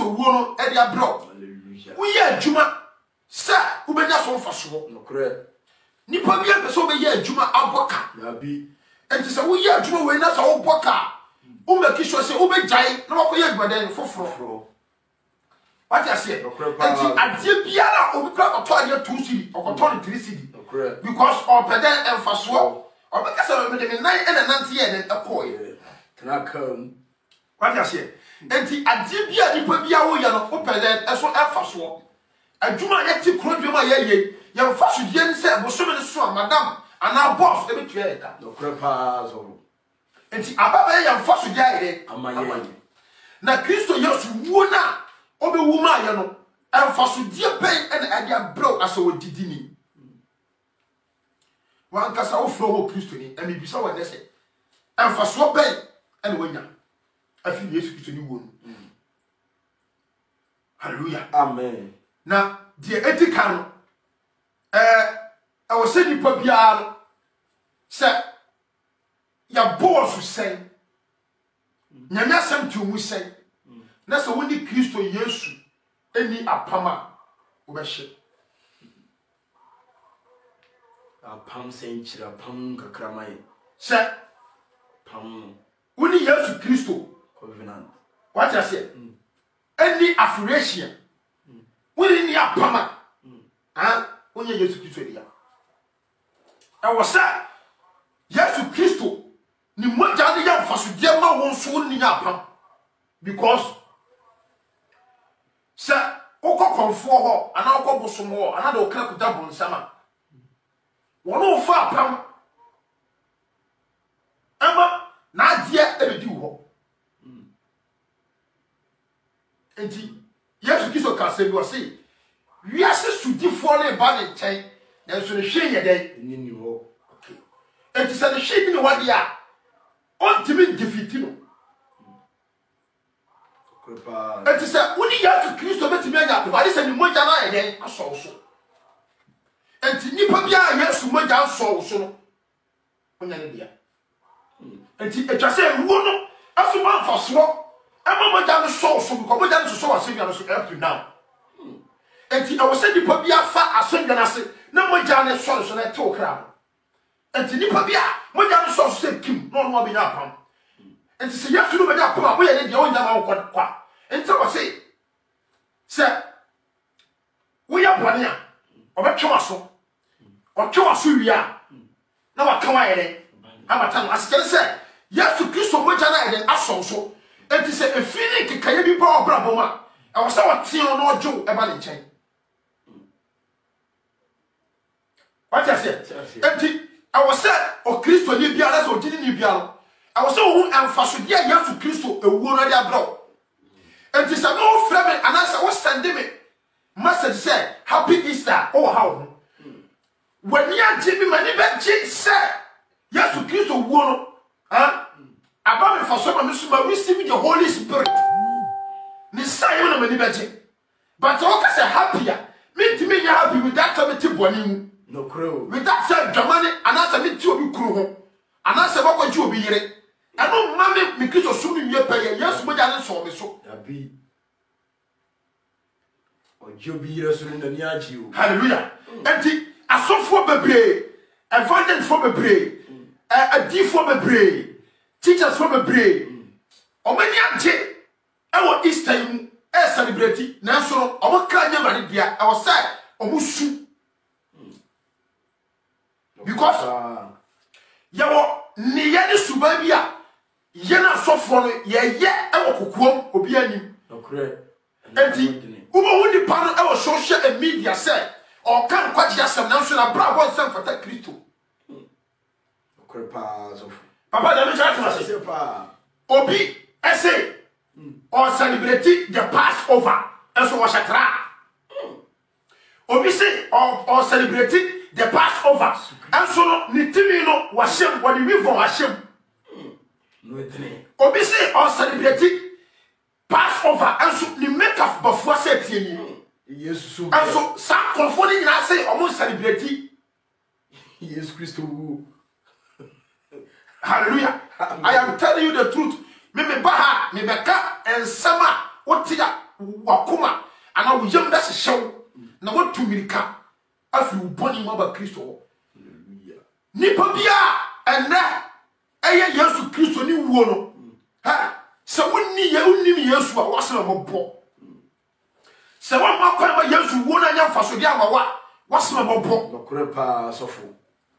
Kristo wo no e dia bro wo ye adwuma sa wo benya so mfaso no kre nipa bia pese wo be ye adwuma aboka ya bi enti se wo ye adwuma we na sa wo boka wo make sure se wo be jai na wo ye gbaden foforo what you say enti adie biara obi kra oto ade 2 cedi okoto 3 cedi because or peden emfaso or be kasa me de me nan e na nante ye den ekoye tena kam what you say enti adie bia nipa bia wo ye no wo peden eso emfaso adwuma ye ti kro dwuma ye ye mfaso die nse bosome ne so madam ana boss e be tue eta no kre pa so enti ababa ye mfaso die ire amanye na Kristo Yesu wo na obe wu ma ye no emfaso die pen e na ade abro aso odidi ni wan kasa wo fro ho Kristo ni emi bisa wa nese emfaso pen e na wanya afi Yesu Kristo ni wo no hallelujah amen na die etika no I was saying nipa bia se ya boss sen nyanya sam tu mu sen na so woni Kristo Yesu eni apama wo be hye apam sen chira pam kakramaye se pam woni Yesu Kristo covenant what I say eni affiliation woni ni apama woni Yesu Kristo dia I was say Yesu Kristo ni moja de ya faso de ma won so ni apam because se okọ konfo ho ana okọ bosom ho ana de okra kuta bonsama wono fa apam ama na dia ebedi ho enti Yesu Kristo ka se bi o se wiase sudifo le ba ne nchen na so ne hwe ye den ni ho okay enti se ne hwe ni wade a ontimi defeat no krepa enti se woni Yesu Kristo betimi anya wade se ni moja na ye den aso so enti nipa bia Yesu moja aso so no onya ne dia enti etwa se ruo no aso man faso ama moja no so because moja no so wasebia no so up to now enti I was say nipa bia fa asonja na se na moja ne so na te okra enti nipa bia moja no so se kim no no obenya apam enti se Yesu no benya apam wo ye ne dia onya ma kwa enti I say se wo ya bone a obetwe waso otwe waso wi a na waka wa yere amata no asikere se Yesu Kristo moja na yere aso so enti se efini kekaye bi ba obra boma I was say what tin no ojo e ba le nchen what I say enti I was say o Kristo ni bia na so odini ni bia no I was say wo emfaso dia Yesu Kristo ewuo no dia bro enti se no frame anasa wo send me message say happy Easter oh how when you are Jimmy mani be say Yesu Kristo wuo no about me for some me receive the Holy Spirit ni say you no mani be but o ka say happy me nya happy with that committee boni no crow with that said Germany anasa me ti obi kuru ho anasa bako ji obi yire eno mama me Kristo sumi wie peye Yesu mo ja ne so me so abi ojo bi yire so na ni aji o hallelujah enti asofo bebre evangelist for bebre adi for bebre teachers for bebre o mani ante e wo Easter mu e celebrate na so o ka nya mari bia e wo say o musu because yawo ni ye ni suba bia ye na asofo no ye e wo kokuom obi anim okre enti ubo woni pa no e wo social media say o kan kwaji asem na so na bra bon sem fata Kristo okre pa so papa da me chat na say pa obi ese or celebrate the Passover eso wa shatra obi say or celebrate the Passover and so ni timi no wa shem what the river wa shem no etene obi say or celebrate Passover and so ni make up before say tie ni Jesus and so some confoni na say almost celebrate Jesus Christ hallelujah I am telling you the truth me baha me beka and sama wotia wakoma ana wo yam da hyew na watu mirika afi wo boni mo ba Kristo. Hallelujah. Nipa bia ene eye Yesu Kristo ni wuo no ha se wonni ye unnim Yesu a wasema mobbo se wa makwa ma Yesu wuo na nya mfaso dia ma wa wasema mobbo Nokure pa sofo.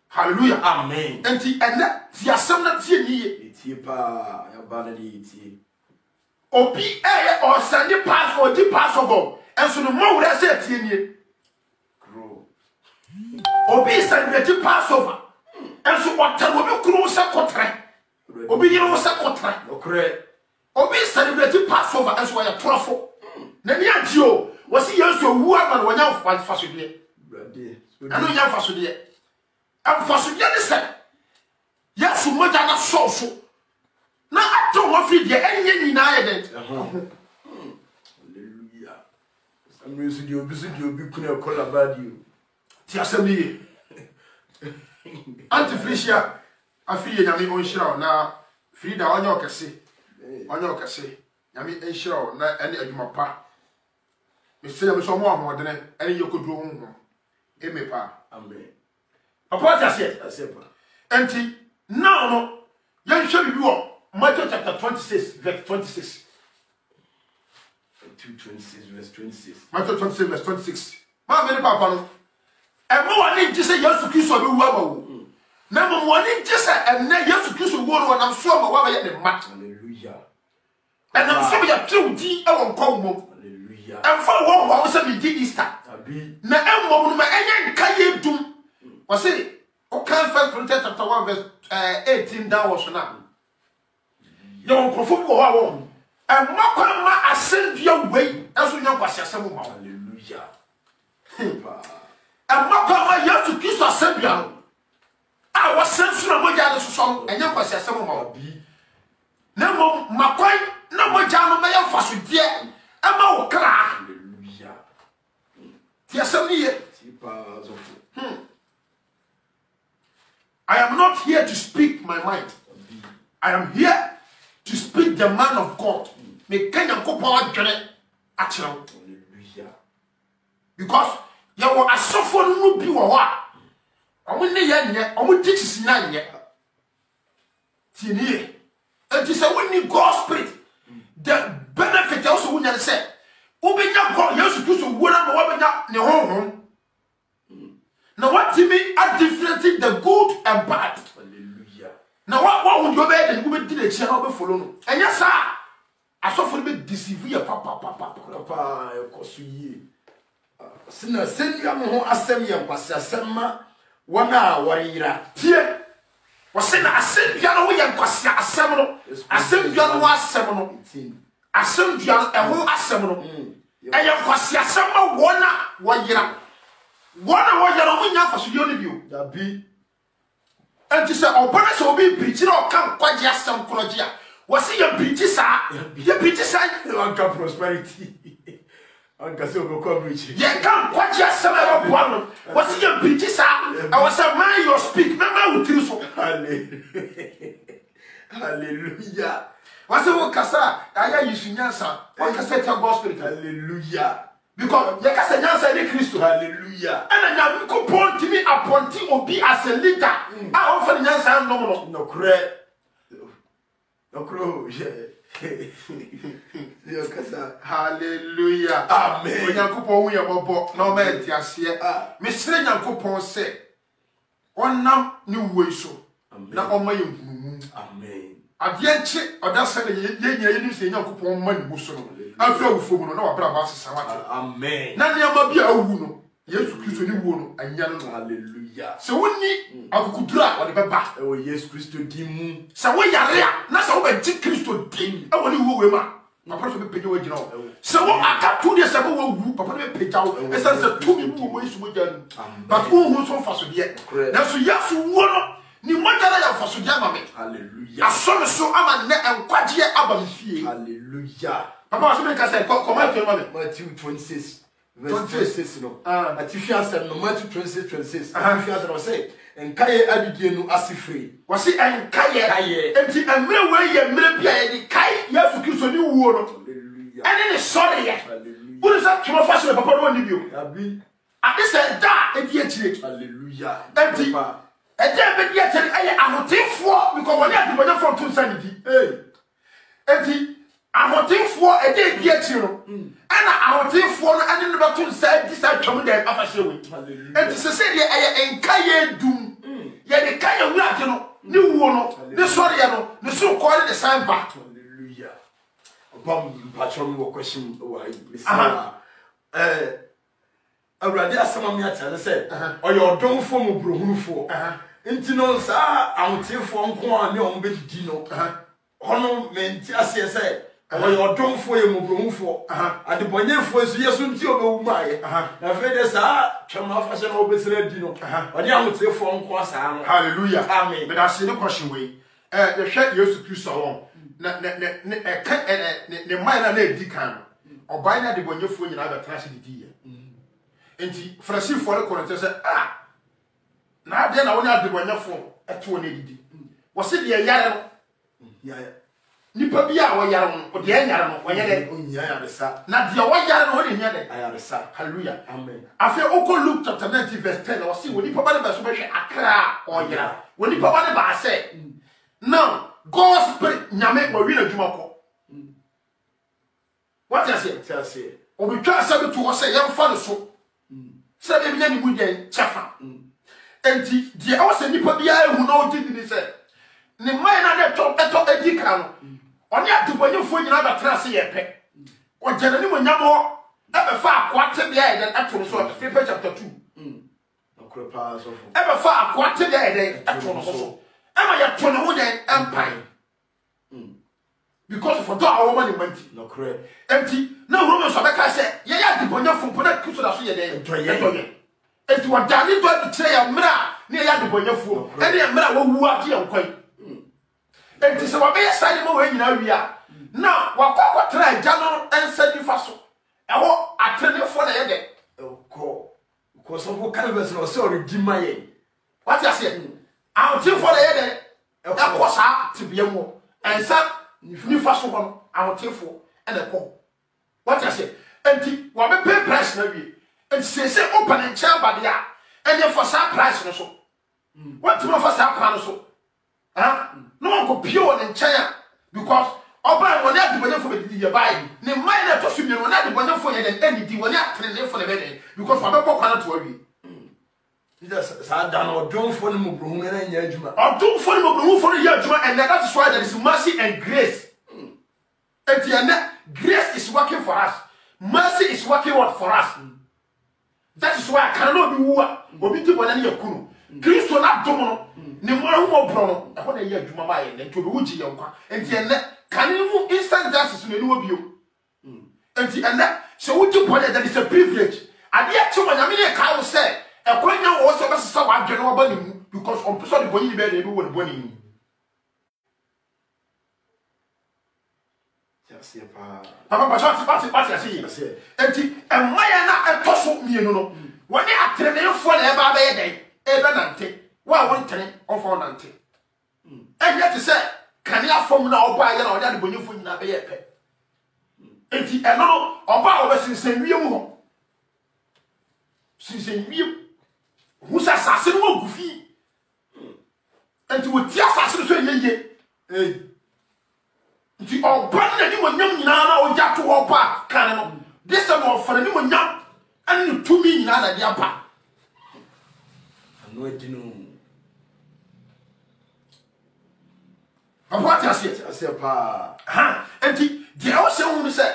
hallelujah Amen. enti ene ti asem na tie niye Etie pa ya ba na di etie. obi eye o send pass or di Passover enso no mo wura se tie niye Grow. obi celebrate Passover enso otan obi kunu se kotre obi yiro se kotre Nokure. obi celebrate Passover enso ya trofo na ni agio wasi Yesu wu ama no nya faso de Brade. anu nya faso de am faso de ne se Yesu moja na so na ato wo fi de enye nyina ye den Hallelujah. Samre su di obi kuna kola badio. ti asemi antifrisia afi nyame onhira na frida onye okese nyame enhira na ene adwuma pa mesenya me so mo ahodene ene yekoduro honhom emepa Amen. papa tase Asepa. enti now no yenhwe bibi wo Matthew chapter 26 verse 26 2:26 verse 26. Matthew 26 verse 26 ma me papa no emo wani gise Yesu Kristo be wu abawo na mo wani gise enne Yesu Kristo wo no nam so ma wa ba ye ne ma Hallelujah. enam so be ya trudi e won kwa mo Hallelujah. emfa wo wo se bi di Easter Abi. na emmom no ma enye nka ye dum o se o kan 1 Corinthians chapter 1 verse 18 down was na ye won krofo bi wo wo emma kwa ma asendua wei enso nya kwase asem ma wo Hallelujah. emma kwa ma Yesu Kristo asendua a wasensura moja ne soso enye kwase asem ma wo Abi. na mo makwai na moja no me ya faso die ema wo kra Hallelujah. ti asem ni ye Tipa zofo. I am not here to speak my mind. I am here to speak the man of God. Me kanya kopa adwene akyerɛ. Hallelujah. Because ya wo asofo no bi wo ho a omo ne ye nye omo teachers na nye. Ti ni ye. Enti say we need God's spirit. The benefit also we need say obenya God Yesu Kristo wo na wo benya ne honhom. Now what to me are differentiating the good and bad. Hallelujah. Now what would you be and we did a channel be follow? And yes, sir, I saw for me deceive you, papa. Papa, ekosu yi. Sina sendia mo ho asem ye nkwase asema wana warira. Tie. Was saying I send piano we and kwasi asem no. Asem piano wa asem no. Asem piano e ho asem no. E ye kwasi asem ma wona warira. Wona warira mo nya faso yo ne bio. Dabi. Enti se obona se obi preach na o kan kwaje asem kroje a. Was ye preach sa? Ye preach sa Anka prosperity. Anka se obekwa preach. ye kan kwaje asem e bo bono. Was ye preach sa? I was a man you speak. Mama wo tiri so. Hallelujah. Was wo kasa aya yisunyansa. Wo kasa ta gospel. Hallelujah. Because ye kasa nyansa ni Kristo. Hallelujah. And na ko ponti mi appointing obi as a leader. A o fa nyansa no no. No kure. No kuro. Yo kasa. Hallelujah. Amen. Onyankopon hu ye bobo na o ma entiase. Me sire nyankopon se onam ni wuyi so. Na o ma ye hununu. Amen. Ade enche oda se ne ye nya ye ni se nyankopon ma ni muso no. Afra wufo no na wa bra ba sesa wate. Amen. Na ne ama bia awu no. Yesu Kristo ni wuo no anya no. Hallelujah. Se woni akukudura wo de beba. Oh yes, Christo dimu. Se wo yare a na se wo be ji Kristo din. E woni wuo we ma. Papa so be peja wo gina wo. Se wo aka to de se wo wu papa be peja wo. E se to mi wu wo Yesu mo jan. But wo hu so fa so de. Na so Yesu wuo no ni mo jara ya fa so de ama me. Hallelujah. Aso me so ama ne enkwaje aba me fie. Hallelujah. Papa so me ka say comment to me. Matthew 26 verse 26 no. Atifi answer no Matthew 26. Atifi answer no say enkaye adidie no asifree. Wasi enkaye. Enti emre we ye mre bia ye di kai Yesu Kristo ni wuo no. And then sorry yet. Who is that? Come fashion papa no ni bio. Abi. I said da e die chire. Hallelujah. Enti. E dey be die chire aye ahotinfo because when you dey from to sanity. Enti ahotinfo e dey die chire no. Ana ahotinfo no ane no beto nsa di sa twam dey afahye we. Enti se se dey aye enkaye dum. Ye dey kaye wu ade no. Ni wo no. Ni sorry ya no. Ni so ko dey sign back. Hallelujah. Bom patron wo question why. Awurade asama me atale say oyo odonfo mu brohunufo enti no sa awotefo nko a ne ombedidi no hono menti ase say oyo odonfo ye mu brohunufo adebonyefo esu yesu nti obewumaye na fede sa twema afashe na obesere di no odi awotefo nko asa no. Hallelujah. Amen. But I see the question way the hwe Yesu Kristo won na ne man na edi kan oban na adebonyefo nyina be tra se didi ye enti frasifo le kono tese na ade na woni adebonyefo eto na didi wo se de yare no nipa bia wo yare no o de yare no wo yare Ayaresa. na de wo yare no wo de yare Ayaresa. hallelujah. Amen. Afi oko Luke chapter 19 verse 10 wo se wo nipa ba de be so be hwe akra o yare wo nipa ba de ba se now God's spirit nyame wo wi na dwuma ko what you say Tell say obi twa sabe to wo se yemfa no so se be nya ni mu den chefa enti die o se nipa bia ehu na o didi ni se ne mai na de to edika no oni adubonyefo nyina ba tra se ye pe o jana ni mo nyamo e be fa akwate bia e den ato so Philippians chapter 2 okrepa so fo e be fa akwate bia e den ato so e ma ye to ne ho den empire because for that our money went no correct empty na Romans abeka say ye ya adubonyefo po na Kristo da so ye den enti wa dani do di kire ya mra ne ya adubonyefo e ne mra wo wu ade yankwan enti se wa be side mo we nyina wi a na wa kwakwa tra agya no ensa di fa so e wo atrenefo na ye de ko so fo canvas no so redeem ye what you say awtifo na ye de e ko sa tibia mo ensa ni fa so ho awtifo e de ko what you say enti wa be pay price na wi enti se open and chair ba dia enya for sa price no so what to for sa kwa no so no go pure and chair because oba woni adibonyefo be didi ye bai ne mai na to so mi woni adibonyefo ye den enidi woni atrenefo le be den because wa be kwa na to awi Jesus sa da no odonfo no mu brohun na nya adwuma odonfo no mu brohun for ya adwuma and that is why there is mercy and grace and grace is working for us, mercy is working for us. That is why I cannot be who obi ti bona na yakunu Kristo na domo ne mo ho obro no e ho na ye adwuma ba ye ne to be wuji ye nkwa enti enne kan mu instant justice no ni obio enti enne so wuji bona that is a privilege ade ya chi wanya me ne ka wo say e kwanya wo so be sesa wa adwene wo ba ne mu because on person the boni be dey be wo ne boni papa pati asi enti emaya na etoso mienu no woni atrenefo na e ba ba ye den e be nante wa won tene on fo nante enye te se kane afom na oba ye na odi adibonyefo nyina be ye pe enti eno no oba oba sinsen wiem ho sinsen wiem husa sase no gufi enti wo ti asase so yeye Ti oban na ni mo nyam nyina na o ja to ho pa kan no this time of for ni mo nyam an to mi nyina na dia pa anu edinu papa ase pa enti dia o se hu ni se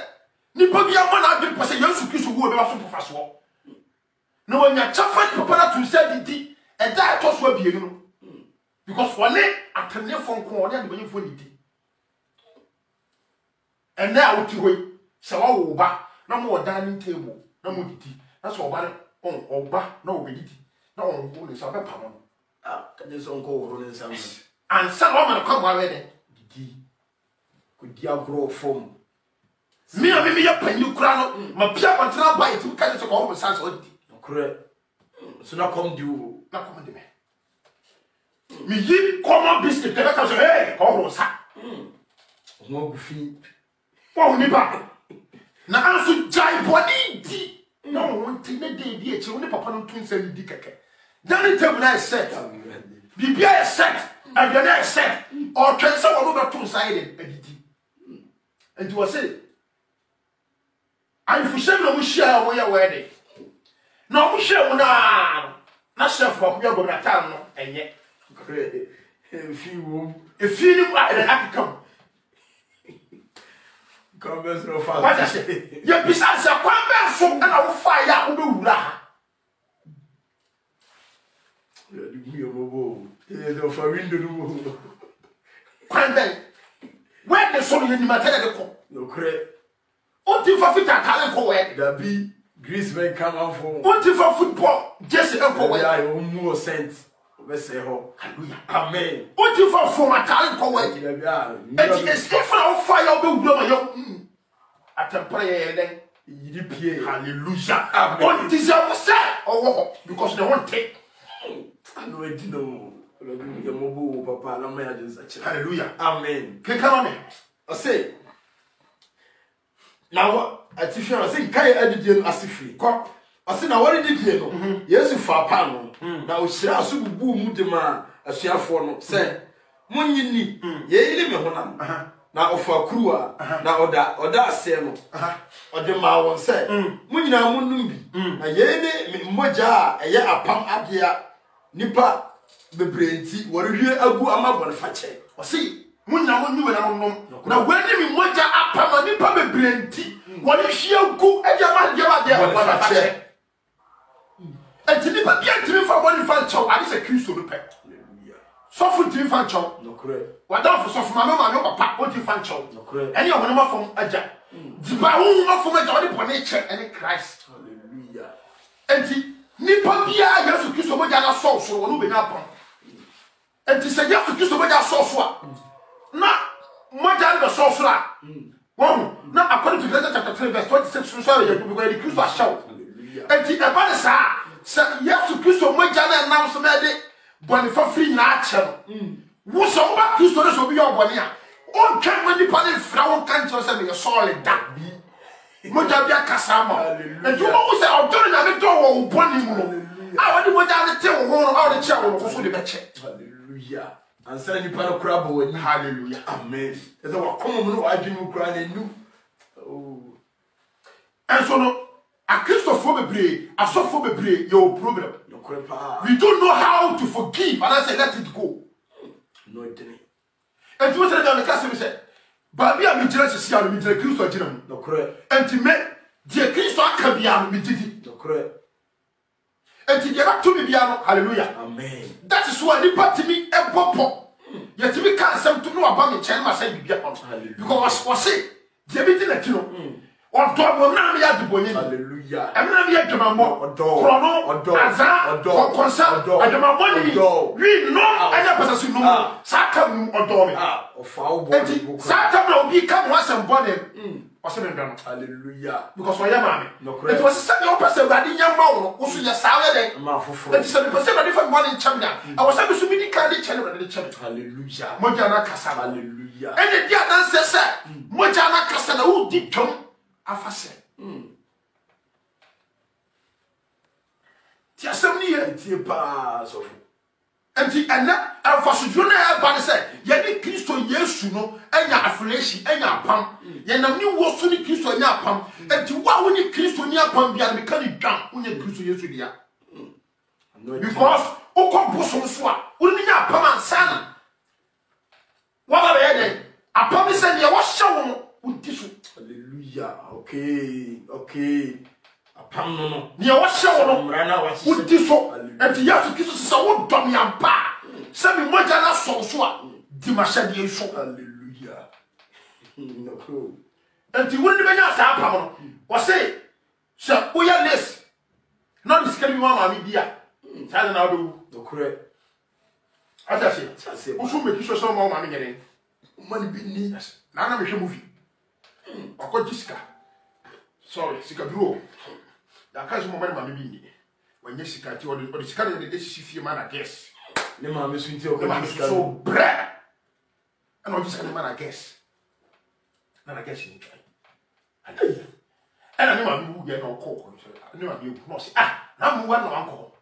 ni pa bia mo na bi pa se Yesu Kristo wo be ba so pofa so no wonya chafa papa na to se didi e da to so abie no because one atrenefo nko one adibonyefo ni di and now what you wait, so I will back no more dining table, no more didi. That's all about on oba, no bedidi, no one is a pamon. Can this uncle run in some and some woman come already. Didi could you grow from me and me up and you crown my pia and try by 2 kinds of home sans or correct. So now come do not come to me. Me ye common biscuit, the hey, oh, sa. More goofy. Oh, me back. na anso jai body di no won't ne dey bi e che woni papa no tun se di keke dining table na set bibia set aduane set or twen se wo no tun side edidi and you say I fushem no share wo ya wedding no mo share wo na chef ba ko ya go na tan no enye if you ni akikam converse no fa what I say you besides a kwamba so na wo fa ya wo be wura ha you bobo you for window no kwamba where the so ni matter de ko no cre o ti fa fit talent ko we da bi Greece men come out for o ti fa football just ko we ya o mu sense we say ho hallelujah amen o ti fa for my talent ko we da bia and is if na fire o be wura ma yo atempere ye den yidi pie hallelujah amen on deserve say oh because they won't take anu edino you mobo papa na my just hallelujah amen can come on I say now atifia I say kai adidie no asifiri ko I say na wori didie no Yesu fa pa no na o hira so bubu mu de ma asuafo no say munyini ye ile me honam na ofa kuruwa na oda ase no ode ma won say munyina munum bi na ye ne mmoja eye apam adea nipa bebrenti worihwe agu amabon fache o see munya munyu na nom na wani mi moja apam nipa bebrenti woni hwe agu ejama de wona fache enti nipa bia timi fa woni fa chaw ade se Kristo no pe so fu timi fa chaw no correct wada fu so fu ma papa o timi fa chaw no correct eni o ma fom aja diba wo ma fom aja woni bone che eni Christ hallelujah enti nipa bia Yesu Kristo moja na so woni be na apam enti se Yesu Kristo moja so a na moja na so a won na according to Galatians chapter 3 verse 26 so ya do because Kristo a show enti e ba de sa se Yesu Kristo moja na nam so na de bone fa free na ache no wo so ba Kristo na so bi yo bone a on twan mani pa ne fra won kan cho se me solid da bi moja bia kasama enti wo se odoro na me do wo bone mu no a woni moja ne te wo ho no a woni che wo no so de be che hallelujah answer ni pa no kra bo wani hallelujah amen ese wa komo mu no adwinu kra na nu oh enso no a Christopher bebre asofo bebre your problem no krepa we don't know how to forgive and I say let it go no deni and you say that the customer say ba bia mi jira sisi a mi jira Christo jira mu no kre and me die Christo aka bia mi didi no kre and die ba to me bia no hallelujah amen that is why the party me e popo yet me can some to know about me chen ma say bia on because was say die bi di na kino on do mo na me ya dibonye hallelujah emna me ya dwamambo krono aza konsa adwamambo ni we no anya pesa su no saka mu odo me ofa obo saka na obi ka mo asem bone o se me ndano hallelujah because we ya mame it was say the person that nya ma wo wo so ya sawe den ma foforo it is the person that for bone champion I was say so me di kan di channel na di channel hallelujah moja na kasa hallelujah ene dia dan se moja na kasa na wo di tom afase ti asem ni ye tie pa so enti ana afasojo na ya ba ne se ye ni Kristo Yesu no enya affiliation enya apam ye nam ni wo so ni Kristo enya apam enti wa wo ni Kristo ni apam bia me kan dwan wo ni Kristo Yesu dia because o ko boso so a wo ni nya apam ansana wa ba be ye apam se ne wo hye wo di so hallelujah okay apam no ne wo hye wo mrana wa wo di so enti Yesu Kristo se wo dom ya ba se me moja na so so a di ma hye de so hallelujah no cool enti wo ni benya sa apam no wo se wo ya less na di skemi mama mi dia sa na do no correct ata se wo so me kiso so mama mi nyere mani bi ni na me hwe movie akọ jisika sorry sika duro da ka so mama mi bi ni wanye sika ti o de sika de de sisi ma na guess ne ma me sunti o ma so bre ana o jisika ne ma na guess ni kai ne ma bi wu ge na okọ ne ma bi wu no se na mu wa na anko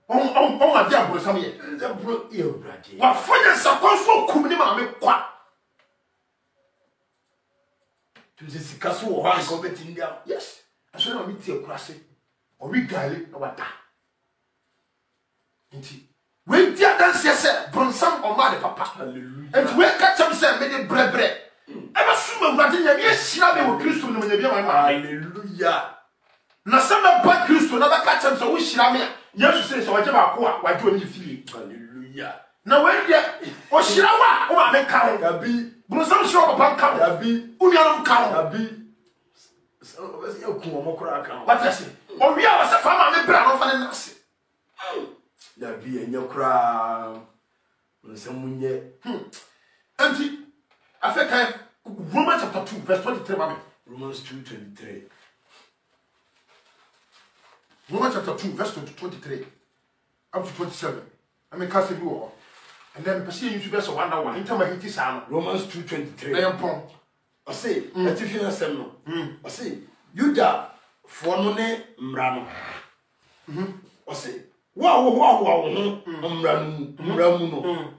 on a dia bro sam ye bro e obrade wa fanya sakonso kum ne ma me kwa tu se sikaso wo ha ko beti ndia yes aso na mi tie kurase o wi gale na wata nti we dia dan se bronsam o ma de papa hallelujah and we catch up say me de brebre e ba suma urade nya bi hira be wo Kristo no nya bi ma hallelujah na sama ba Kristo na ba catch up say wo hira me Yesu say so waje ba ko a waje oni fie hallelujah na we dia o hira wa o ma me ka ho gabi bronsam hira papa ka ho gabi unianom ka ho gabi so obese e ku mo kura ka ho what I say o wi a se fa ma me bra no fa ne nase gabi enye kura munye anti Africa Romans chapter 2 verse 23 mama Romans 2:23 Romans chapter 2 verse 23 up to 27 I mean cast you and then person you verse 1 that one into my hit is Romans 2:23 na yempon I say atifi asem no I say Juda fo no ne mra no I say wa mra mu no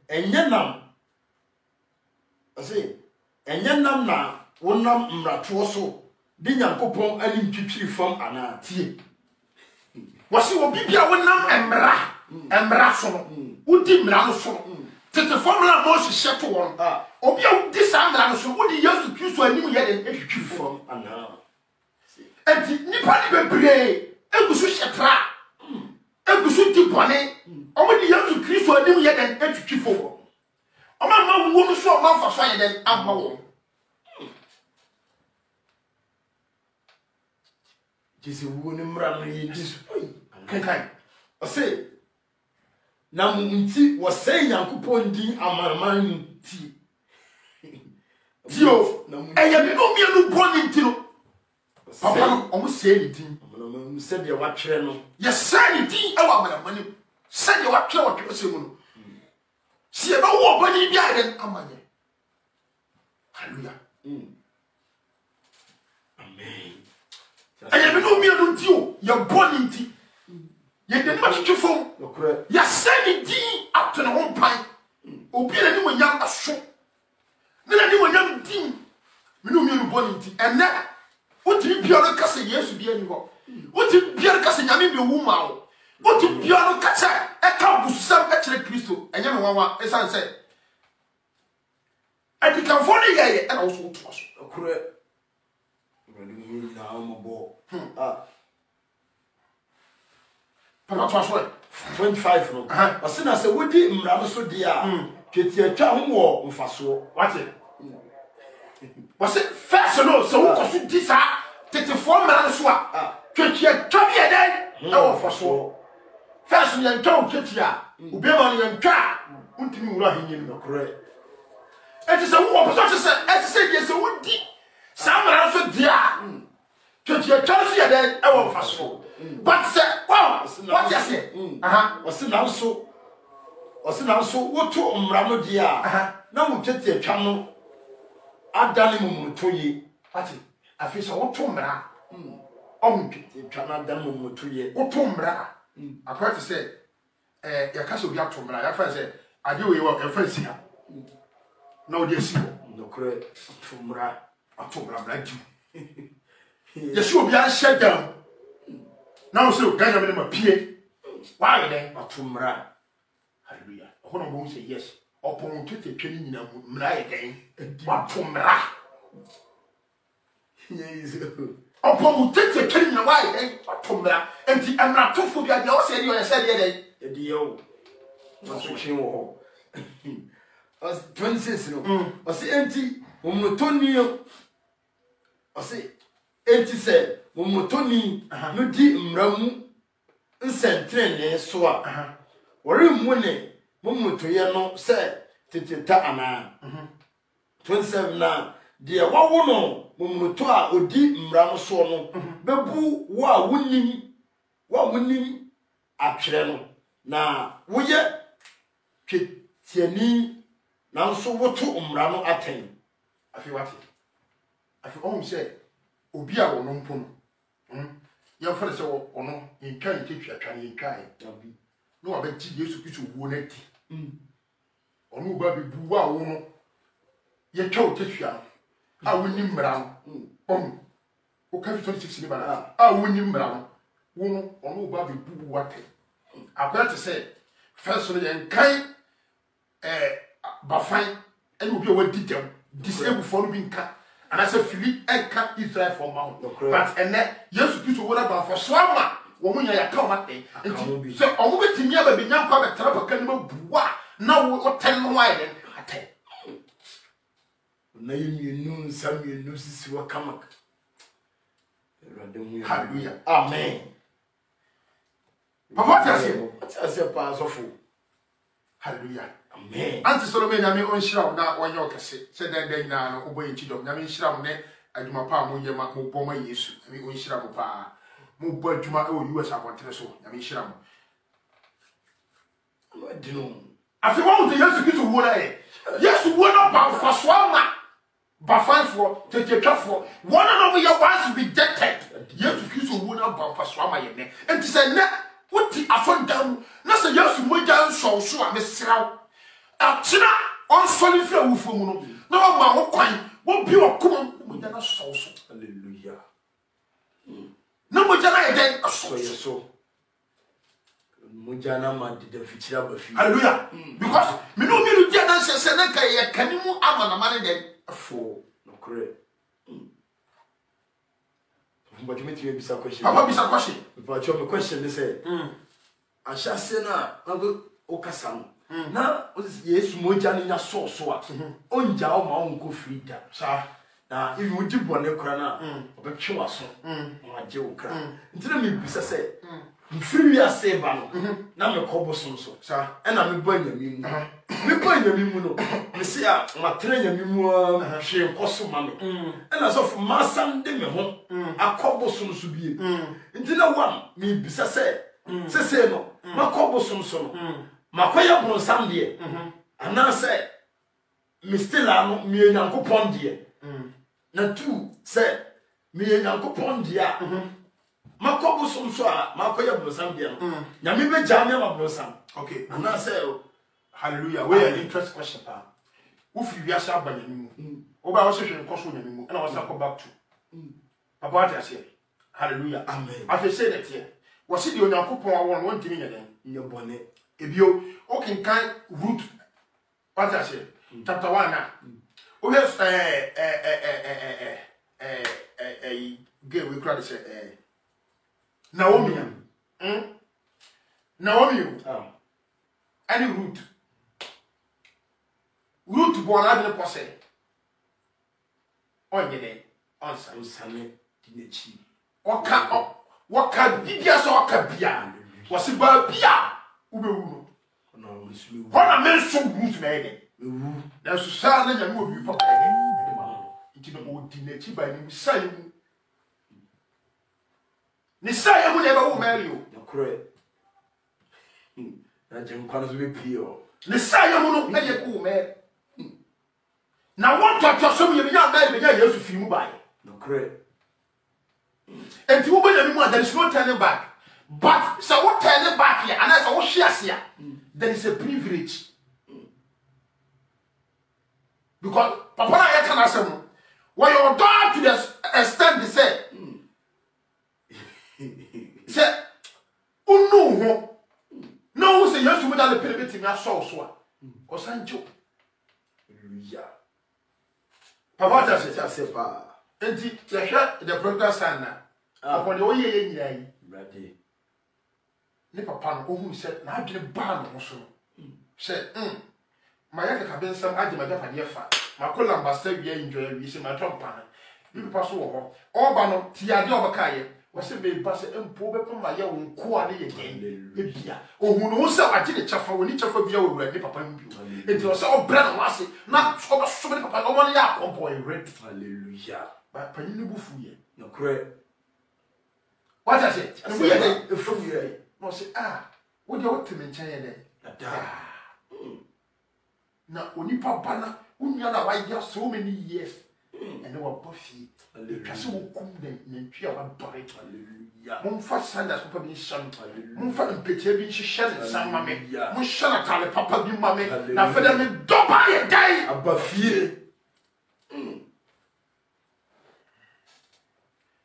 enye nam I say enye nam na wonam mrato so di Nyankopon ani ntwitwiri fam ana tie wasi obi bia wonam emra so no udi mra no so tete formula mo hye to won obi a udi sa mra no so udi Yesu Kristo anim ye den etwitwiri fam ana enti nipa ni bebre egusu hyetra egusu di bone omudi Yesu Kristo anim ye den etwitwiri fam oma ma wo no so ma fa so ye den amma wo jisi wo ni mra no ye jisu kenkan I say na mu nti wo say Nyankopon din amarman ti tio eya bi no mi anu boni nti no papa no omo say ni din mu se de wa twere no ye say ni din e wa amarman say de wa twere se mu no si e ba wo boni bi aden amanye hallelujah amen eya bi no mi anu nti o ye boni nti ye de ma twefo okure ya say ni din ato ne ho pan obi na ni wonyam aso na ni wonyam din me no mi anu boni nti ene wotiri bia no kase Yesu bia ni ho wotiri bia no kase nyame bi wu ma wo wotiri bia no kase e ka busam e kire Kristo enye me wanwa esan se adikanfo ne yeye e na wo so to aso okure na mo bo papa to aso 25 no asina se wodi mra no so dia tweti atwa ho wo mfaso wate wase first no so wo koso di sa tete fo mra no so a tweti atwa bi eden e wo faso first no yan twa tweti a obi ma no yan twa untimi wura henyen no okure eti se wo poso se eti se die se wodi sa mra so dia tweti atwa so eden e wo faso but say wow what you say osina so woto mra no dia na mo tweti atwa no adane mo toye ati afi so woto mra om tweti atwa na adane mo toye woto mra akwati say ya ka so bi ato mra ya fa say ade we wo e fa si ha na odi asi no kure ato mra bra di yesu obi an shut down now so ganya me ma pie why then atumra hallelujah hono bo say yes opon tete twani nyina mu mra ye den atumra yes opon tete twani nyina why den atumra enti amra tofo bia de o say de o say de den edi yo so chin wo as 26 no o say enti wo mo toni o say enti say Motoni no di mramu nsentrene so a wore mu ne motoye no se teteta ana 27 na de wawo no moto a odi mra no so no bebu wo a wonim atwere no na woye twetiani nanso woto umra no aten afi wate afi ohun se obi a wono mpo no ya fa se wono yintwa yintwa atwa ne yintwa e no wa beti Yesu Kristo wo na ti ono ba be bu wa wo no ye twa o tetwa a woni mmra no o ka 26 ni bana a woni mmra no wo no ono ba be bu wa te akwara te se first no ye nkan bafan and will be a detail disabled for Binka and as a Philip and cut Israel for Mount. But and then yes, you would have for Swama, woman, I come at me. And so, all the team never been young public trap of Cannibal Bois. Now, what 10 wine and 10. Name you know, some you know, this is what come. Hallelujah. Amen. But what I say, pass of hallelujah. Amen. Anti Solomon na me on shira na wanya okese se den na no oboye chidom na me shira mo ne adwuma pa mo yema mo boma Yesu na me on shira mo pa mo bo adwuma e o US akontere so na me shira mo adino afi won de Yesu Kristo wo na e Yesu wo na ba faso ma ba fanfo tetwafo one of your once rejected Yesu Kristo wo na ba faso ma ye ne enti se ne wuti afondam na se Yesu moja nso so a mesraw Achina on solid for Wufuno. No man will quine, won't be a common Mujana sauce. Hallelujah. No Mujana again, a so. Mujana man did the future of hallelujah. Because me no me Jana says, Seneka, Canimu Amana money then a fool. No correct. But you make me a question. Papa is a question. But your question is say, I shall say now, Okasam. Na Yesu moja ni nya so a onja o ma onko frida sa na if you di bone kora na obetwe waso ma je wo kra ntina me bisa se mfiri wi ase ba no na me kobo so sa e na me bo anyami mu no me se a ma tre anyami mu hwe nkoso ma me e na so fu masam de me ho akobo so bie ntina wa me bisa se se no ma kobo so no makoya bronsam de ana se mistila no mi enyankopon de na tu se mi enyankopon de a makobo so a makoya bronsam de no nyame be jame ma bronsam okay ana se hallelujah we are interest question pa wo fi wi asa ba nyame mu wo ba wo se hwe nkoso nyame mu na wo sa go back to papa what you say hallelujah amen afi say that here wo se de onyankopon awon won timi nyeden nyebone ebio o can root what I say chapter 1 now o has get we cry say Naomi any root born out in the posse on ye day answer usane dinechi what can bibia so akabia was ba bia ube wu no musulu wana men so root na ede ewu na so sa na nya mo bi papa ede ma iti no o di na chi ba ni sa mu ni sa ya mu na ba wo mari o no kure na je nkwa no be pio ni sa ya mu no na ye ko mari na won to so ye bi nya ba be nya Yesu fi mu ba no kure enti wo ba nya mu there is no turning back. But so what turn it back here and that's what she has here. There is a privilege. Because Papa I can ask him when your daughter to the extent they say no no say yes to without the pyramid in your soul so or sancho. Hallelujah. Papa just say pa. And the prodigal son now. Upon the way ye ready. Ne papa no ohun se na adwene ba no so se ma ya ka ben sam age ma dafa ne fa ma ko lambasa wi enjoy wi se ma tompa ni papa so wo ho ba no ti ade obaka ye wo se be ba se empo be pa ma ya wo nko ade ye den e bia ohun no se age ne chafa woni chafa bia wo wura ne papa mbi enti o se o bra no ase na o ba so be papa no mo ya akompo e red hallelujah ba pani ne bufu ye no kure what I say we ye e fu ye no say what do you want to mention here then da na onipa bana unya na why so many years and they were buffy because we come then nantwi a wadore hallelujah mon fa sanda papa bi sham mon fa mpete bi hyehyɛ nsam ma me mon hyɛ na tale papa bi ma me na feda me doba ye dai abafie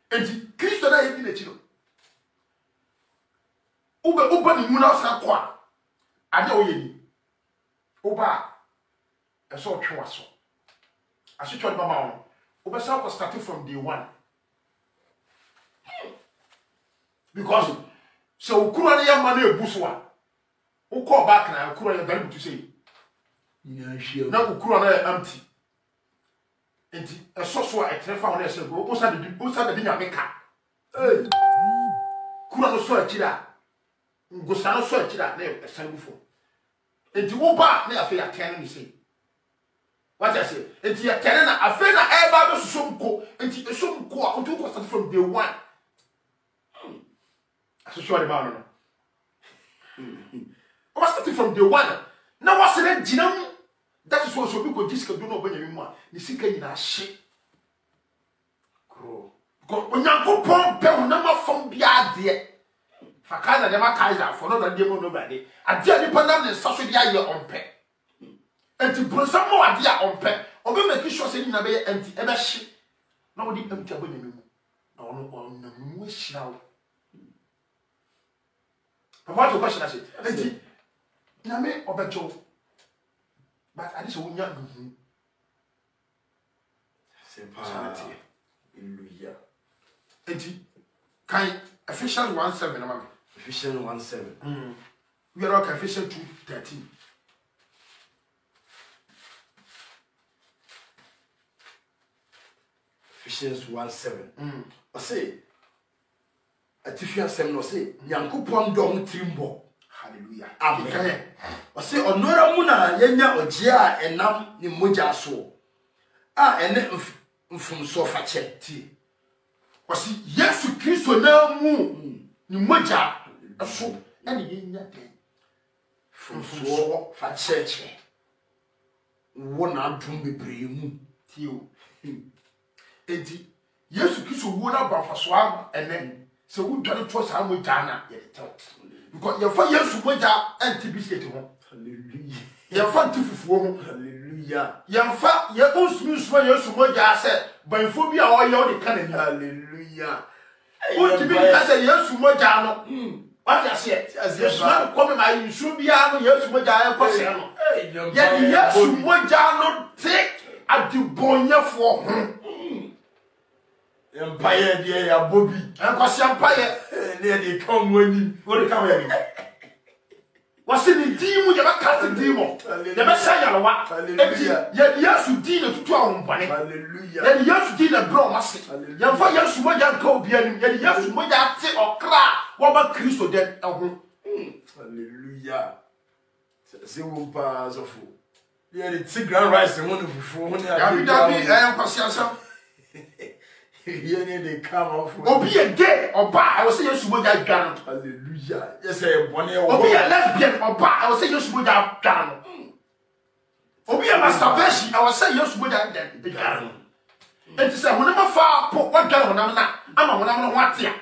enti Kristo na yedi na chiro uba ni muna sa kwa ade oyedi uba eso twa so asitwa de mama ono uba sa start from day one because so ukura na yama na ebuso a ukọ back na ukura ya bari butu sei nya hia na ukura na empty enti eso so a etrefa wona ese go o sa de nyame ka kura no so akira ngosa no so akira na esan bufo enti wo ba na afi ya ten ni sei what I say enti ya ten na afi na e ba be susumko enti esumko a otu ko start from day one aso de ba no o start from day one na was na ginam that is what so bi ko diska do no banya mu a ni sika nyina hye kro ko onyankopon pe ho na mafom bia de fakana de makaiza for no na de mo no bade ade ani panam ne saso dia ye onpe enti brosam mo ade a onpe obe make sure say ni na be empty e be hye na wo di empty abanya mu na ono na mu hira wo papa to question ase enti na me obejo but I just want you c'est pas hallelujah enti kan Ephesians 1:7 na mama Ephesians 1:7 we are okay Ephesians 2:13 Ephesians 1:7 I say Ephesians 7 no say Nyankopon dom trimbo hallelujah amen I say onora mu na yenya ogie a enam ni moja so a ene mfumso fa che ti wasi Yesu Kristo na mu ni moja so na ni yenya den mfumso fa che wo na adum bebre mu ti o enti Yesu Kristo wo na ba fa so am ene se wo dware to sa moja na ye tew because you for Yesu moja anti biscuit ho hallelujah you for tifufuo ho hallelujah yamfa ye onsumi nsuma Yesu moja se banfo bi a oye o de kan ni hallelujah o ti bi ka se Yesu moja no what you say Yesu na come ma Yesu bi a no Yesu moja e ko se no ye Yesu moja no take adibonyefo ho empire dia ya bobi enkwasi empire ne dey come woni o de come here wasi ni di mu ye ba cast di mo ye ba say yalwa eti ye Yesu di na tutu ahombane hallelujah ye Yesu di na bro mase ye fa Yesu moja ka obi ani ye Yesu moja te okra wo ba Kristo den eho hallelujah se wo pa zofo ye the tigran rice won no fufu won ya bi enkwasi asam ye ne dey come off obi ye gay oba I will say Yesu moja dwan hallelujah yes say bone wo obi ye lesbian oba I will say Yesu moja dwan obi ye masturbation I will say Yesu moja dwan enti say honam fa po wadwan honam na ama honam no ho atia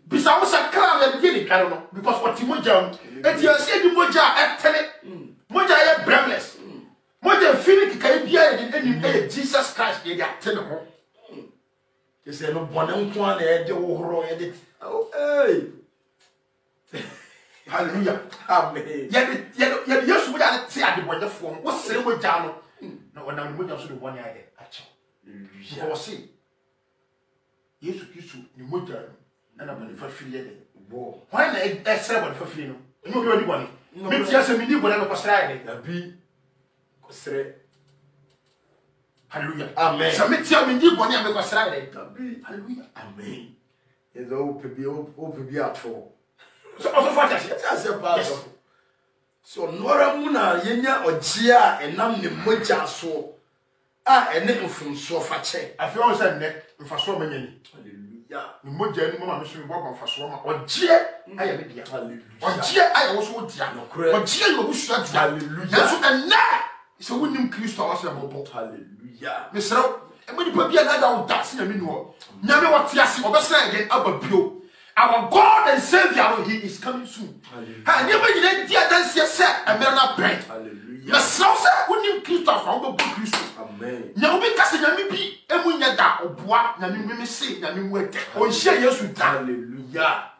bisa wo say kra ya de ni dwan no because what moja enti ya say di moja etene moja ye blameless moja fini kai bia ye de Jesus Christ ye de atene ho you say no bone nko na e de wo horo e de hey hallelujah amen ye Yesu mo ja te ade bonyefo wo sere mo ja no na wona mo ja so de bone ade ache hallelujah wo se Yesu Kristo ni mo ja no na bone fa firi de bo why na e sere bone fa firi no no bi woni bone me tia se mi ni bone no ko sere ade abi ko sere hallelujah amen se me tia mi ni bone am ko sere ade abi hallelujah amen ye do opebi ato so also fa tia se pa so nora mu na yenya ogie a enam ne moja so a ene mfumso fa che afi on se ne mfa so ma nyani hallelujah ni mo ja ni mo ma me so mi bo mfa so ma ogie aye me dia hallelujah ogie aye wo so dia no kure ogie yo bu sua dia hallelujah yesu enne So we nim Kristo was a bobo. Hallelujah. Mr. And when you put your head out, that's in a minute. Never what Tiasi or Bessie again, Abba Pio. Our God and Savior, He is coming soon. I never did dear dance yourself, and they're not praying. Hallelujah. Mr. We nim Kristo from the Christo. Amen. Now we cast a be, and when you're that, or what, Nammy say, Nammy wet, or share your sweet. Hallelujah.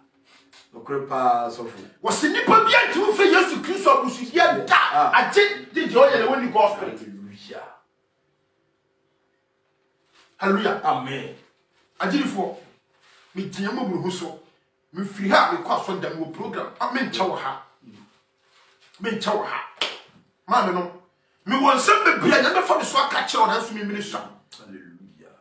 No crepa so full. Was the nipper being 2 years to Christo, who should hear that? I did joy and when you gospel. Hallelujah. Hallelujah. Amen. I did it for me, Tiamu Huso. Me free her, we cross on them program. I mean, Chowaha. Mean Chowaha. Mamma, me want some be another for the swag catcher on us, me minister. Hallelujah.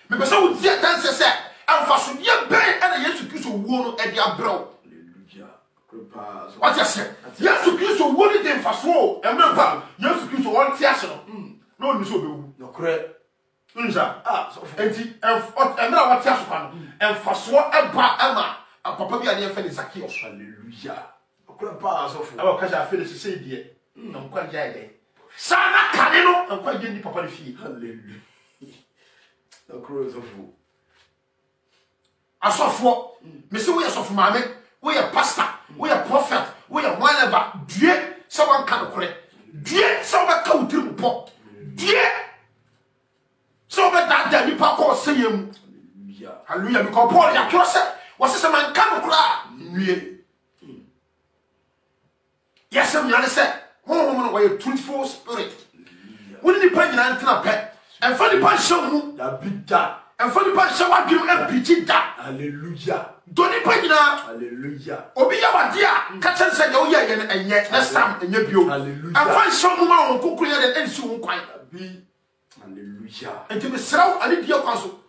Me so dear dancer said, and for some year bay and a yes to kiss a woman at your brow. Hallelujah. Crepa. What I said? Yes to kiss a woman in for swore, and remember, yes to kiss a one theatre. No one is so No crepe. Unza, so enti and now what else one and for swa Emma and Papa be an infant Zacchaeus. Hallelujah. No crepa so full. Our cousin finished to say, dear, no quite day. Sana Canino and quite getting Papa the fee. Hallelujah. No crow so full. I saw for Mr. We are of mammy, we are pastor, we are prophet, we are whatever, dear, someone can correct, dear, someone come to the pot, dear. So that you papa say him. Hallelujah. Because Paul Yakosa was a man come cry. Yes, I'm going to say, woman, why a truthful spirit. Wouldn't you pay an antenna pet and funny punch show that big that and funny punch show I give and preaching that. Hallelujah. Don't you pay now? Hallelujah. Obiya dear, catch and say, oh, yeah, and yet next time in your view. Hallelujah. And find some woman who could create an issue quite be. Hallelujah. And to be slow, I need your counsel.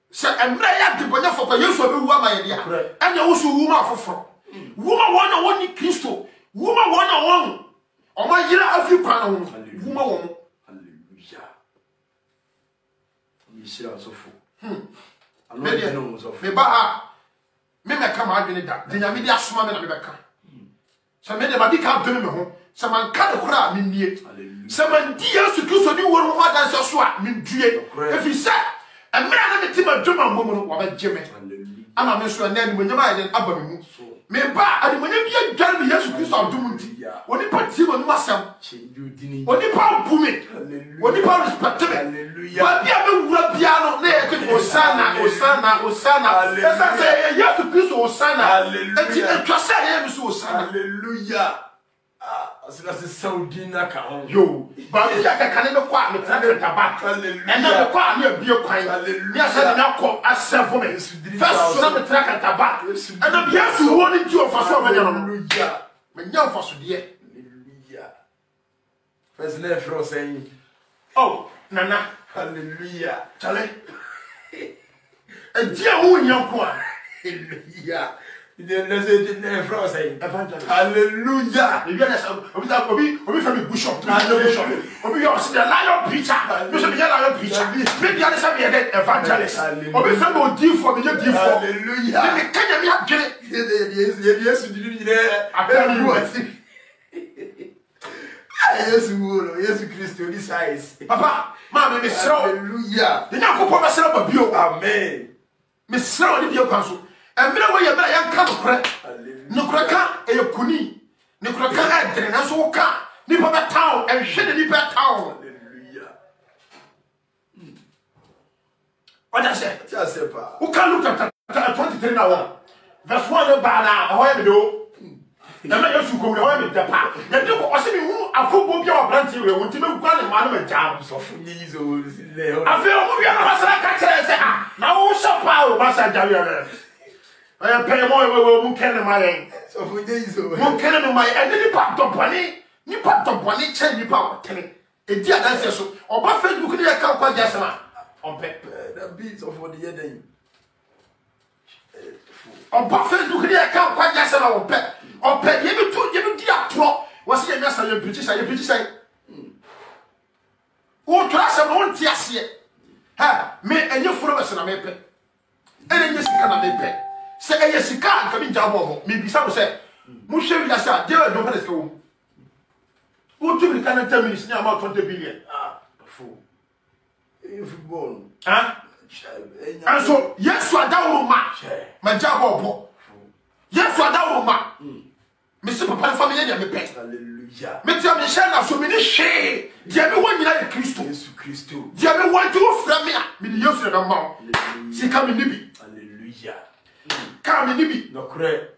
Say, and I have the bonnet for you, so you are my idea. And you also woman for from. Woman one Christo. Woman one. Oh, my year of you, woman. Hallelujah. You see, I'm so full. I'm not going to know. Me come out in that. The Yamidia swam in America. So many of my can't do me home. Someone can't cry me near. Someone dears to do so you won't want to swat me. If he said, a man and a team of German woman or Jimmy. I'm a minister and then when you might have me ba and when you get me, yes, you saw Dumunti. When you put him on myself, when you pound Pumi, when you pound respect, but the piano there, Osana. As I say, yes, to Christ Osana, and just say, him so hallelujah. As Saudi Naka, yo, but you can never quite look at the back, and never quite near be a kind. Yes, I now call us 7 minutes. First, some track at the back, and I'm yes, you wanted to for so many. Hallelujah. When you're for so dear. Hallelujah. First, never saying, oh, Nana, hallelujah. Charlie, and dear, who in your corner. Hallelujah. Never saying, hallelujah. You get us, we from the bush of we are the lion preacher, you should be a lion preacher. Maybe I said an evangelist, or we from a deep for me, hallelujah. Can you have it? Yes, you did. I tell you what. Yes, Christo, this size. Papa, Mamma, Miss Hallelujah. The young couple myself of you. Amen. Miss Sarah, your counsel. And me away a young come no cracka, a kuni, no cracka, and so car, nipper town, and shed a nipper town. Hallelujah. What I said, just a who can look at 23 hours? That's one about however do. The man you go away with the pack. And you was who a football your branch will want to go and man jobs of these old. I feel we are not catch now so power was a I am paying more who can my so for days who can my and then part of money, you part of money, change you power telling. A dear dancer so or buffet you could account for just on the beats of what the other. On buffet you could account quite just on pet. Or pet you to dear pro was he a mess of your British and your British say. Oh, class of one tears here. Ha, me and your followers and a map. And yes, you cannot make say yes, you can't come in job. Maybe some say, Musha, yes, I don't let go. What do we can 10 minutes now about 20 billion? Fool. Football. Huh? And so, yes, you are down, my job. Yes, you are down, Mr. Papa, family, me pay. Hallelujah. Mr. Michel, so many shame. Dear me, one minute, Jesus Christ. Dear me, one to from me. Me, you said, she come in Nibi. Hallelujah. Come in Nibi. No correct.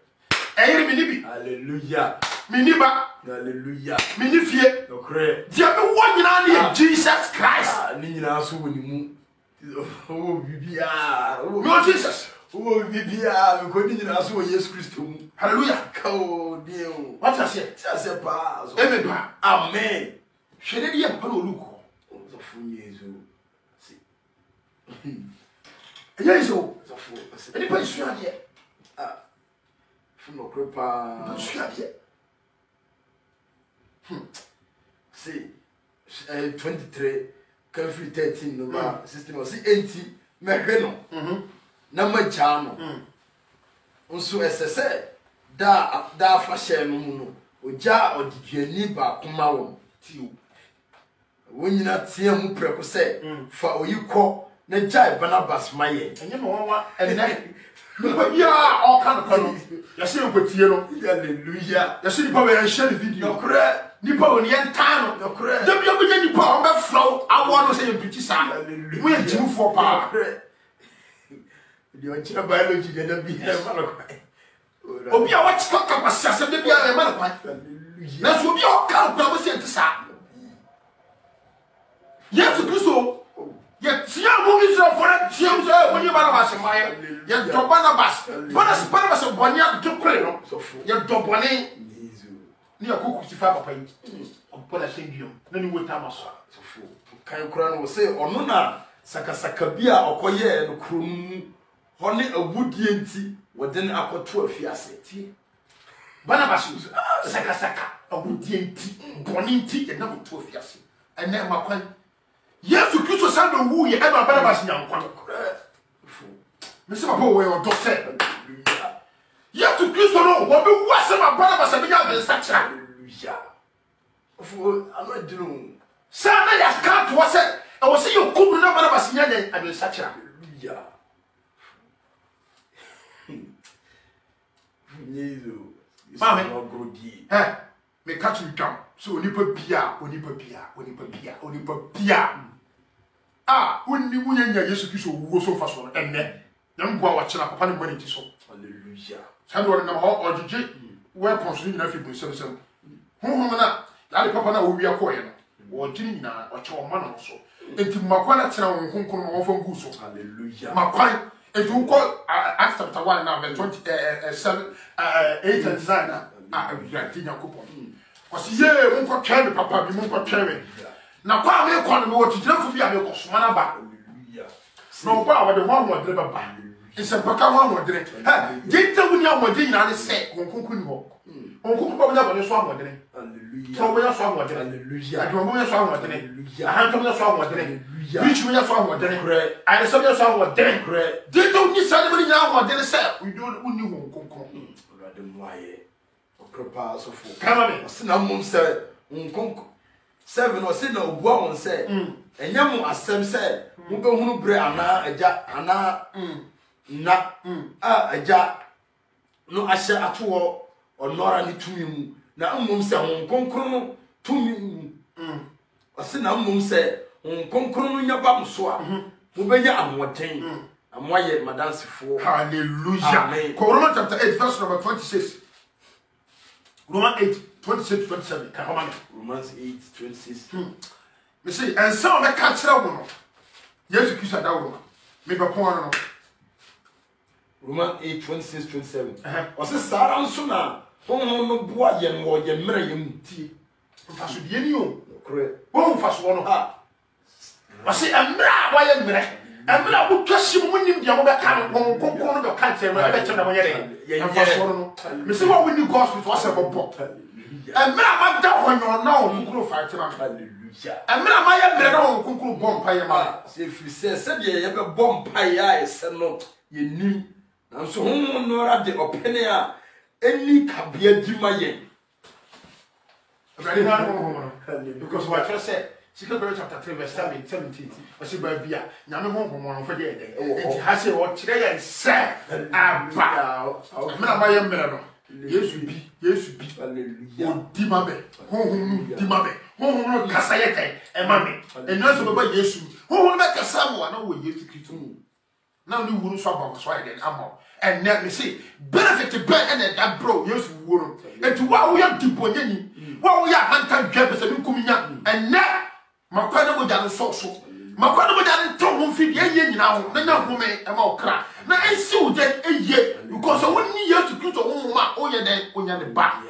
Air me Nibi. Hallelujah. Miniba. Hallelujah. Minifie. No correct. Dear me, one minute, Jesus Christ. Nina so when you oh, Bibia. No, Jesus. Oh, Bibia. We go Nina so yes Christ. Hallelujah. Oh, dear. What I say? That's a pass. Amen. She did hear Palo Luco. The full years. Yes, oh. The full. Anybody sure here? From no crepa. Sure here. See, 23, country 13, no, system, see 80, Merino, number Chano. Also, as I said, da fashion, Oja or Dianiba, Kumao, Tiu. When you not see him, Preco say, for you call the Jai Barnabas, my and you know what, and then. Yeah, all kind of colors. You see, with you, hallelujah. You see, probably share the video. No, correct. Nipa on the end time. No, correct. The people Nipa on the flow. I want to say in pretty sad. We are 2 for power. The original biology didn't be here. Obi a what's talk about Sassa, maybe I am a man. That's what your count was sent to Sam. Yes, to do so. Yet, see how movies are for that. She was when you are a fire. Yet, Barnabas, Barnabas of Bonya to Crano. So, yet, Dobone, near Cook, Papa, upon a single. Then you will Thomas. So, can you crown will say, or Nona, Sakasakabia or Koye and Krum, honey a wood yenti, what then I got 12 years. Barnabas, Sakasaka, a wood yenti, Boninti, and number 12 years. And then my coin. Yes, you could send the woo, you ever better as young. Mr. Papa, where your doctor. Yes, to Christ, no, what was my brother was a young such a. I'm not doing. Sir, I can't was it. I will see you could not was young and such a. Mammy, eh, may catch you down. So, Nipa Pia, Onipa Pia. Ah, when you win your yes, you so so fast one, and then young boy watching up upon money to so. Hallelujah. Sandor and or DJ, where considering nothing with some. Homana, that papa will be a coin, or Gina, or Chow Man also. And to Makwana town, whom come over Guso. Hallelujah. Makwai, and to call Acts chapter 1 now, 27, 8 and 9. Ah, we are Tina coupon. Because ye won't go carry papa, you won't go carry. Now, why may call me what you do for me? I will smile back. No, why the one will deliver back. It's a baka one will drink. Get the winner will drink and say, Uncle Kungo. Uncle Kungo will swam with drink. So we are swam with drink. I don't know swam with drink. I have to swam with drink. Which we are swam with drink. I saw your swam with drink. They don't need somebody now what they say. We don't know Kungo. Prepare so for. Come on, Sinamon said, Unconco 7 or sin or one said, and Yamu as Sam said, Mugo bre ana a ja ana na a ja no asha at all or nor any to me. Now, said, Unconco to me. A Sinamon said, Unconco in your bum swap, Mubaya and what thing, and why yet, Madame for. Hallelujah. Corona chapter 8, verse number 26. Romans 8, 26, 27. Romans 8, 26. Me say, and some of the catch that one. Yes, you kiss that woman. Maybe a point. Romans 8, 26, 27. Was a star and sooner. Oh, no, boy, and more than Miriam tea. I should be any you. Correct. Won't fast one. I say, I'm not why I'm there. And I will trust you when you are back home. Come to country. I bet you never get it. Miss, what when you go to us about pop. And now, when you're now, you could fight him. Hallelujah. And now, my young man, who bomb pie. If you say, you have a bomb pie, I said, no, you knew. And so, no, at the opinion, any cabia do my yen. Because what I said, 2 Corinthians chapter 3 verse 17. I say baby, nyame ho homo for dey dey. Enti ha say what kire yen say aba. Me na ma yem mere no. Yesu bi. Hallelujah. Odimabe. Honhom dimabe. Honhom no kasa ye kai e ma me. Enu so baba Yesu. Honhom be kasa mo na wo Yesu Kristo mu. Na ni wuru so aba so ayden ama. And let me see benefit be and that bro Yesu wuru. Enti wa wo ya dibonyani. Wa wo ya hanta dwa be se bi kuminya. And na makwada mo dan so makwada mo dan to ho fi ye nyina ho na nya home e ma okra na ensi wo je eye because woni Yesu Kristo wo ma o ye den onya ne ba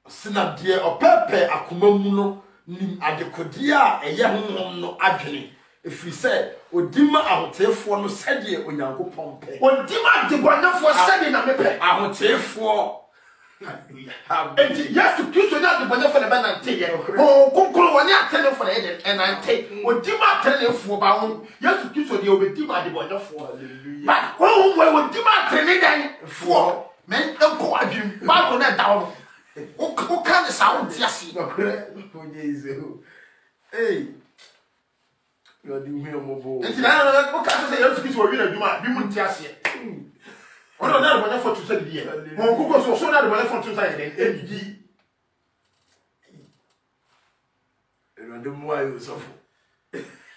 sina de opepe akoma mu no nim adekodi a eye honhom no adwene efiri se odima ahotefo no sede onyankopon pe odima debonafo sede na mepe ahotefo enti Yesu Kristo na debonafo na ba na nte ye o konkoro woni atene fo na ye den enante odima atene fo ba ho Yesu Kristo de obedima debonafo hallelujah ba ho wo odima atene den fo men enko adwim ba ko na da ho o kan sa ho ti ase no hey you do me omobo enti na o kan say Yesu Kristo wi na adwuma bi mu nti ase ono na debonafo to say die mo kuko so na debonafo to say den edidi ndo mo ayo so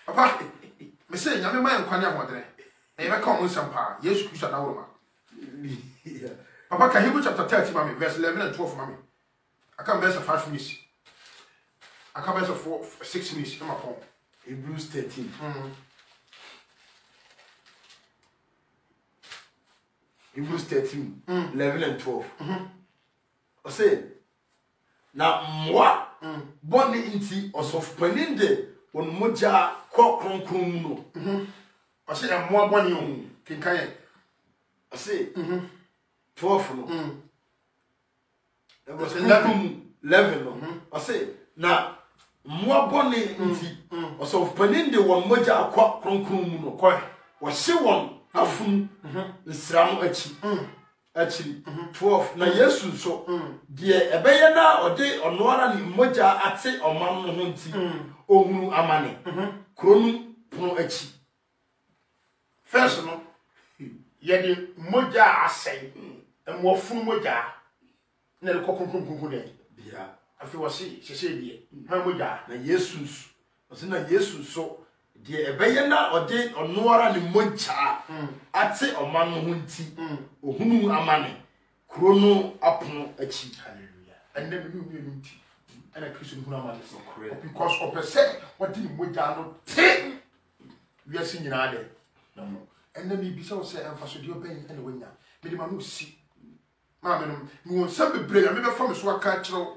papa me say nyame ma nkwane amodere e be ka mo nsamba Yesu Kristo na wo ma papa ka Hebrews chapter 30 mami verse 11 and 12 mami aka verse 5 minutes aka verse 6 minutes come upon Hebrews 13 Hebrews 13 11 and 12 I say na moi boni inti osof paninde on moja ko kronkron no I say na moi boni o kinkan ye I say 12 no that was 11 no I say na moi boni inti osof paninde on moja ko kronkron no ko wo hye won afun nsram achi 12 na Yesu so de ebeye na ode ono ara ni moja ate oman no ho nti ohunu amane kronu pono achi first no ye de moja asai emofun moja na le kokonkon de bia afi wose sese die ha moja na Yesu so na Yesu so de ebeye na ode ono ara ni moja ate oman no ho nti ohunu amane kronu apono achi hallelujah and then we nti ana Kristo hunu amane so because of person what did moja no te we are seeing na de no and then be so say emfaso de oben ene wanya me de ma no si ma me no me won sam bebre na me be fam so aka kiro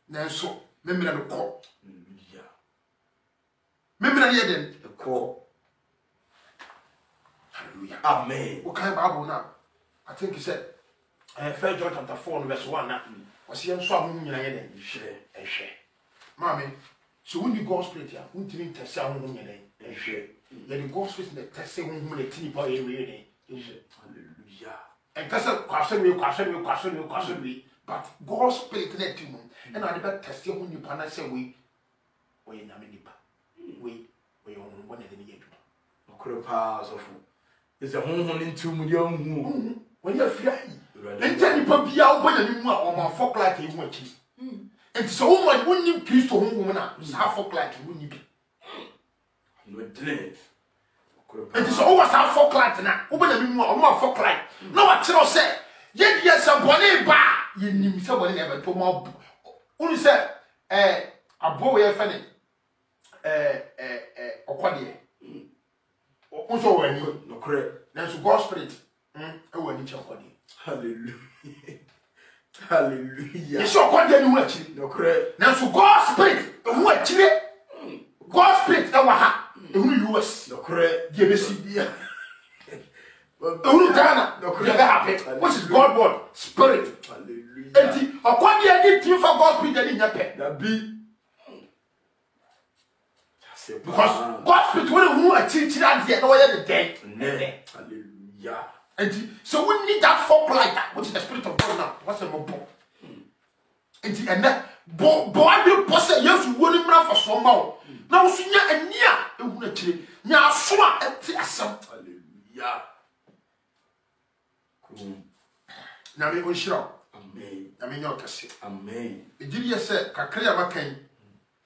na so me me na no ko me me na ye den ko hallelujah amen what kind Bible now I think he said 1 John chapter 4 verse 1 na was here so amu nyina ye den hwe ma me so when you go spirit ya untimi tese amu nyina ye hwe let the God's spirit that tese hu le tini pa ye we ne hallelujah and tese kwasem we but God's spirit na timu and I be tese hu ni pa na se we we nyame ni pa we on one de ni yeduma okro pa so fu is a honhon into mu de hu when you feel enter ni pa bia wo banya ni mu a o ma fok like e hu achi and so wo ni Kristo honhom na sa fok like wo ni bi no delete and so what our folk light na wo banya ni mu a o ma fok like na wa kiro se ye die se bone ba ye nim se bone na be to ma unu se abo we fa ni okwade unso wani no correct na so God spirit e wani che okwade hallelujah hallelujah you so okwade ni hu achi no correct na so God spirit e hu achi God spirit e wa ha e hu US no correct die be si bia unu Ghana no correct happy which is God word spirit hallelujah enti okwade ani tin for God spirit ani nya pe na bi because God spirit when who a chiri there no where the dead hallelujah and so we need that folk like that which is the spirit of God now what's the more and boy be posse yes woni mra for so ma wo na wo sunya ani a ehu na kire nya aso a eti asem hallelujah na me onshira amen na me nyo kase amen ejiri ye se kakra ya makan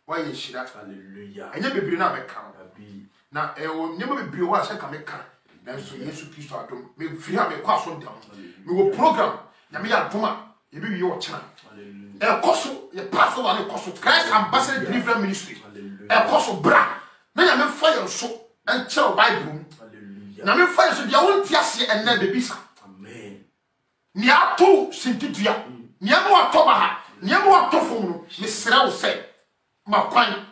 wa ye shira hallelujah anya bebiri na me kan abi na o nyema bebiri wa se ka me kan na so Yesu Kristo adom me firi ha me kwa so ndam me wo program na me ya doma ye bi wi wo chena hallelujah koso ye pastor wa ne koso Christ Ambassador Deliverance Ministry koso bra na ya me fire so en chero Bible hallelujah na me fire so dia won ti ase en na bebisa amen ni ato sintidua ni amo atoba ha ni amo atofo no me sra wo se makwan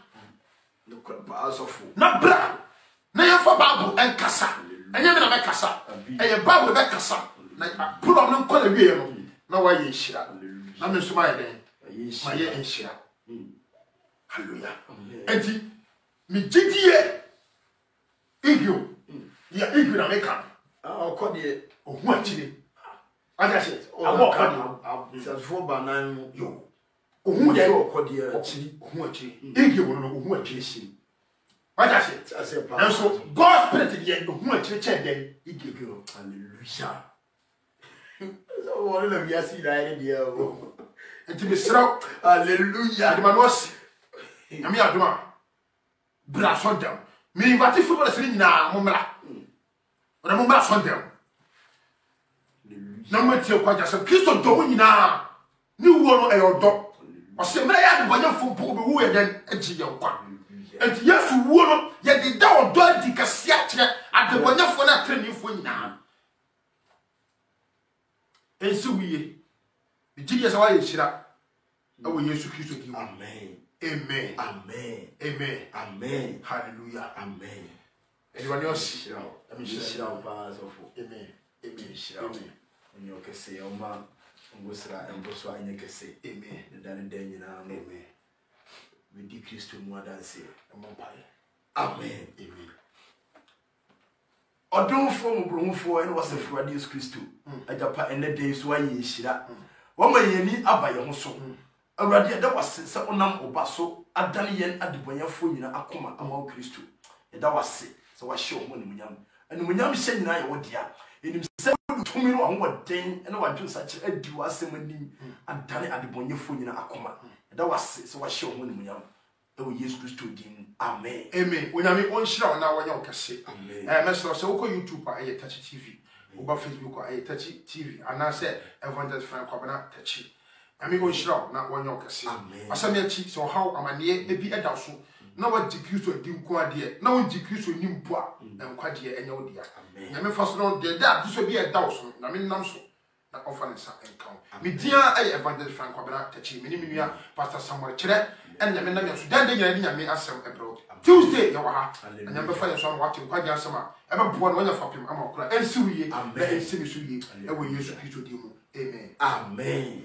no kwa asofu na bra na ye fa Bible en kasa enye me na me kasa eye Bible be kasa na pulo no nkola wie no na wa ye hira na me so ma ye den ma ye enhira hallelujah enti mi gidie igyo ya igyo na me kan okode ohu akire aja se abo kadi safo banan yo ohu de okode akiri ohu akire igyo no ohu akire shi aja se ase pa and so God spirit de ohu akire che den igyo hallelujah so wole na biasi da ene dia o enti be sra hallelujah de manos na me adoma bra so dem me invite football sri nyina momra ona momra so dem na matie kwa jase Kristo do mu nyina ni wo no eyodo o se mra ya de bonya fompo be wo ye den agi ye kwa enti Yesu wo no ye de da odo adi kase a kire ade bonya fo na trenifo nyina ensi wiye ejiri se wa ye hira awo Yesu Kristo di amen amen amen amen amen hallelujah amen anyone else shira pa asofu amen amen shira onyo kese oma ngosra emboso anye kese amen ne dan dan nyina no amen we di Kristo mu adanse amen amen amen odonfo mbromfo ene wasefo ade Yesu Kristo ajapa ene den so aye hira wama yeni abaye ho so awurade da wase se onam oba so adane yen adebonyafo nyina akoma ama Kristo da wase se wahye o nimunyam animunyam hye nyina ye wodia enim se tumi no ho den ene wadwo sache adi wasem anim adane adebonyafo nyina akoma da wase se wahye o nimunyam ewo Yesu Kristo din amen amen onyame onhira na wonya okase amen mesro se woko YouTube a Touchy TV oba Facebook a Touchy TV anase Evangelist Frank Kwabena Touchy ami onhira na wonya okase asame achi so how amane ebi eda so na wadi Kristo adi nko ade na wodi Kristo nimpo a enkwade enya odia nyame fa so no de da so bi eda so na me nam so na conference encounter me dia ay Evangelist Frank Kwabena Touchy me ni menua Pastor Samuel Kire en nyame na me so dan de nyame asem ebro Tuesday ya waha nyame fa yeso am wate kwade asem a ebebo no nya fapem ama okura ensi wiye na ensi mi so wiye e wo Yesu Kristo di mu amen amen